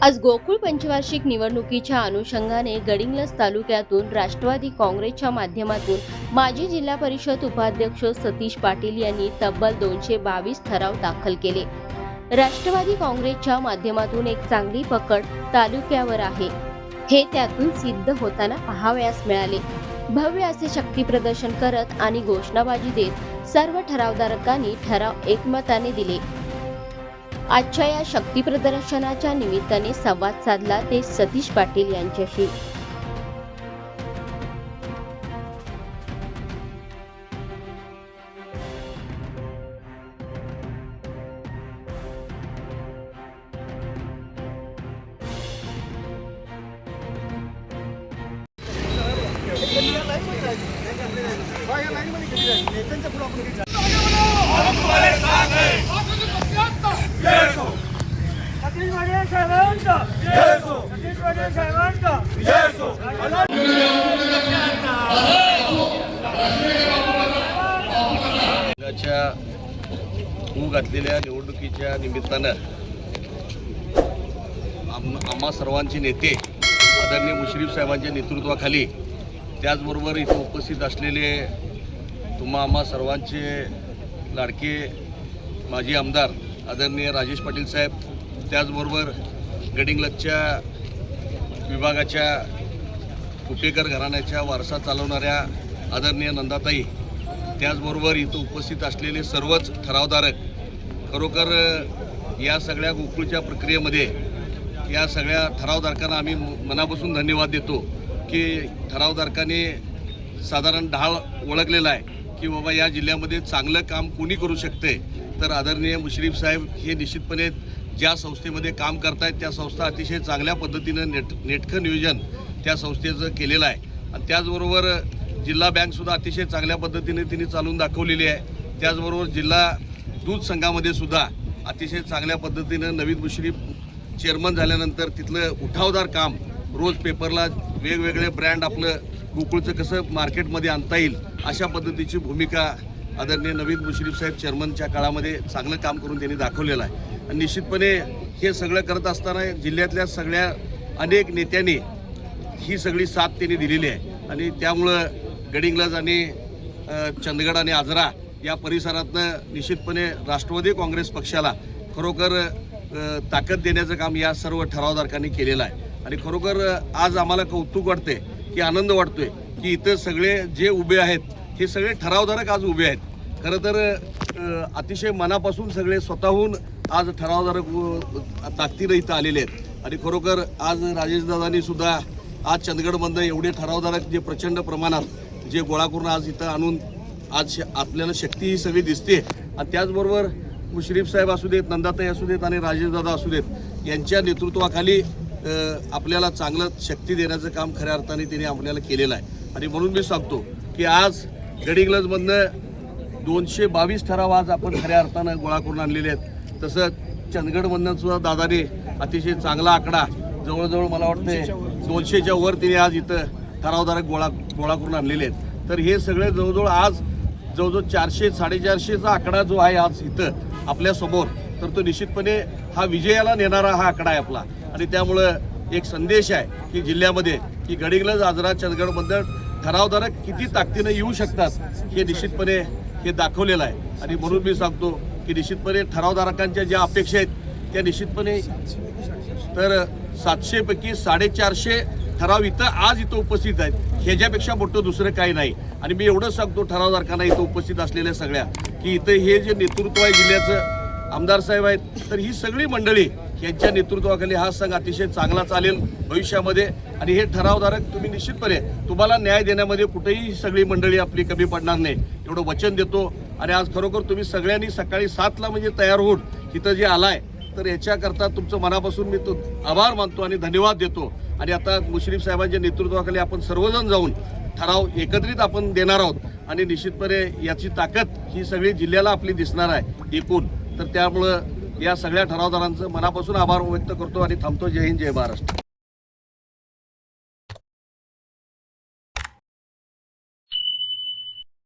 आज गोकुळ पंचवार्षिक निवडणुकीच्या अनुषंगाने गडिंग्लज तालुक्यातून राष्ट्रवादी काँग्रेसच्या माध्यमातून माजी जिल्हा परिषद उपाध्यक्ष सतीश पाटील यांनी तब्बल 222 ठराव दाखल केले। राष्ट्रवादी काँग्रेसच्या माध्यमातून एक चांगली पकड तालुक्यावर आहे, हे त्यातून सिद्ध होताना पाहावयास मिळाले। भव्य असे शक्ती प्रदर्शन करत आणि घोषणाबाजी देत सर्व ठरावधारकांनी ठराव एकमताने दिले। आजच्या या शक्ती प्रदर्शनाच्या निमित्ताने संवाद साधला ते सतीश पाटील यांच्याशी। घातलेल्या निवडणुकीच्या निमित्तानं आम्हा सर्वांचे नेते आदरणीय मुश्रीफ साहेबांच्या नेतृत्वाखाली, त्याचबरोबर इथे उपस्थित असलेले आम्हा सर्वांचे लाडके माजी आमदार आदरणीय राजेश पाटील साहेब, त्याचबरोबर गडिंग्लजच्या विभागाच्या कुटेकर घराण्याच्या वारसा चालवणाऱ्या आदरणीय नंदाताई, त्याचबरोबर इथं उपस्थित असलेले सर्वच ठरावधारक, खरोखर या सगळ्या गोकुळच्या प्रक्रियेमध्ये या सगळ्या ठरावधारकांना आम्ही मनापासून धन्यवाद देतो की ठरावधारकांनी साधारण ढाळ ओळखलेला आहे की बाबा या जिल्ह्यामध्ये चांगलं काम कोणी करू शकते, तर आदरणीय मुश्रीफ साहेब हे निश्चितपणे ज्या संस्थेमध्ये काम करतायत त्या संस्था अतिशय चांगल्या पद्धतीनं नेटकं नियोजन त्या संस्थेचं केलेलं आहे। आणि त्याचबरोबर जिल्हा बँकसुद्धा अतिशय चांगल्या पद्धतीने तिने चालवून दाखवलेली आहे। त्याचबरोबर जिल्हा दूध संघामध्ये सुद्धा अतिशय चांगल्या पद्धतीनं नवीन मुश्रीफ चेअरमन झाल्यानंतर तिथलं उठावदार काम, रोज पेपरला वेगवेगळे ब्रँड आपलं गोकुळचं कसं मार्केटमध्ये आणता येईल अशा पद्धतीची भूमिका आदरणीय नवीन मुश्रीफ साहेब चेअरमनच्या काळामध्ये चांगलं काम करून त्यांनी दाखवलेलं आहे। आणि निश्चितपणे हे सगळं करत असताना जिल्ह्यातल्या सगळ्या अनेक नेत्यांनी ही सगळी साथ त्यांनी दिलेली आहे। आणि त्यामुळं गडिंग्लज आणि चंदगड आणि आजरा या परिसरातनं निश्चितपणे राष्ट्रवादी काँग्रेस पक्षाला खरोखर ताकद देण्याचं काम या सर्व ठरावधारकांनी केलेलं आहे। आणि खरोखर आज आम्हाला कौतुक वाटते की आनंद वाटतोय की इथं सगळे जे उभे आहेत हे सगळे ठरावधारक आज उभे आहेत। खरं तर अतिशय मनापासून सगळे स्वतःहून आज ठरावधारक ताकदीनं इथं आलेले आहेत। आणि खरोखर आज राजेशदादांनी सुद्धा आज चंदगडमधनं एवढे ठरावधारक जे प्रचंड प्रमाणात जे गोळा करून आज इथं आणून आज आपल्याला शक्ती ही सगळी दिसते। आणि त्याचबरोबर मुश्रीफ साहेब असू देत, नंदाताई असू देत आणि राजेशदादा असू देत यांच्या नेतृत्वाखाली आपल्याला चांगलं शक्ती देण्याचं काम खऱ्या अर्थाने त्यांनी आपल्याला केलेलं आहे। आणि म्हणून मी सांगतो की आज गडिंग्लजमधनं 222 ठराव आज आपण खऱ्या अर्थानं गोळा करून आणलेले आहेत। तसंच चंदगडमधनं सुद्धा दादाने अतिशय चांगला आकडा, जवळजवळ मला वाटते 200च्या वर तिने आज इथं ठरावधारक गोळा करून आणलेले आहेत। तर हे सगळे जवळजवळ आज जवळजवळ 400-450चा आकडा जो आहे आज इथं आपल्यासमोर, तर तो निश्चितपणे हा विजयाला नेणारा हा आकडा आहे आपला। आणि त्यामुळं एक संदेश आहे की जिल्ह्यामध्ये की गडिंग्लज, आजरा, चंदगडमधनं ठरावधारक किती ताकदीनं येऊ शकतात हे निश्चितपणे हे दाखवलेलं आहे। आणि म्हणून मी सांगतो की निश्चितपणे ठरावधारकांच्या ज्या अपेक्षा आहेत त्या निश्चितपणे, तर 700 पैकी 450 ठराव इथं उपस्थित आहेत, ह्याच्यापेक्षा मोठं दुसरं काही नाही। आणि मी एवढंच सांगतो ठरावधारकांना इथं उपस्थित असलेल्या सगळ्या की इथं हे जे नेतृत्व आहे जिल्ह्याचं, आमदार साहेब आहेत, तर ही सगळी मंडळी यांच्या नेतृत्वाखाली हा संघ अतिशय चांगला चालेल भविष्यामध्ये। आणि हे ठरावधारक तुम्ही निश्चितपणे तुम्हाला न्याय देण्यामध्ये कुठेही सगळी मंडळी आपली कमी पडणार नाही एवढं वचन देतो। आणि आज खरोखर तुम्ही सगळ्यांनी सकाळी 7ला म्हणजे तयार होऊन इथं जे आलाय, तर याच्याकरता तुमचं मनापासून मी तो आभार मानतो आणि धन्यवाद देतो। आणि आता मुश्रीफ साहेबांच्या नेतृत्वाखाली आपण सर्वजण जाऊन ठराव एकत्रित आपण देणार आहोत। आणि निश्चितपणे याची ताकद ही सगळी जिल्ह्याला आपली दिसणार आहे एकूण। तर त्यामुळं या सगळ्या ठरावदारांचं मनापासून आभार व्यक्त करतो आणि थांबतो। जय हिंद, जय महाराष्ट्र।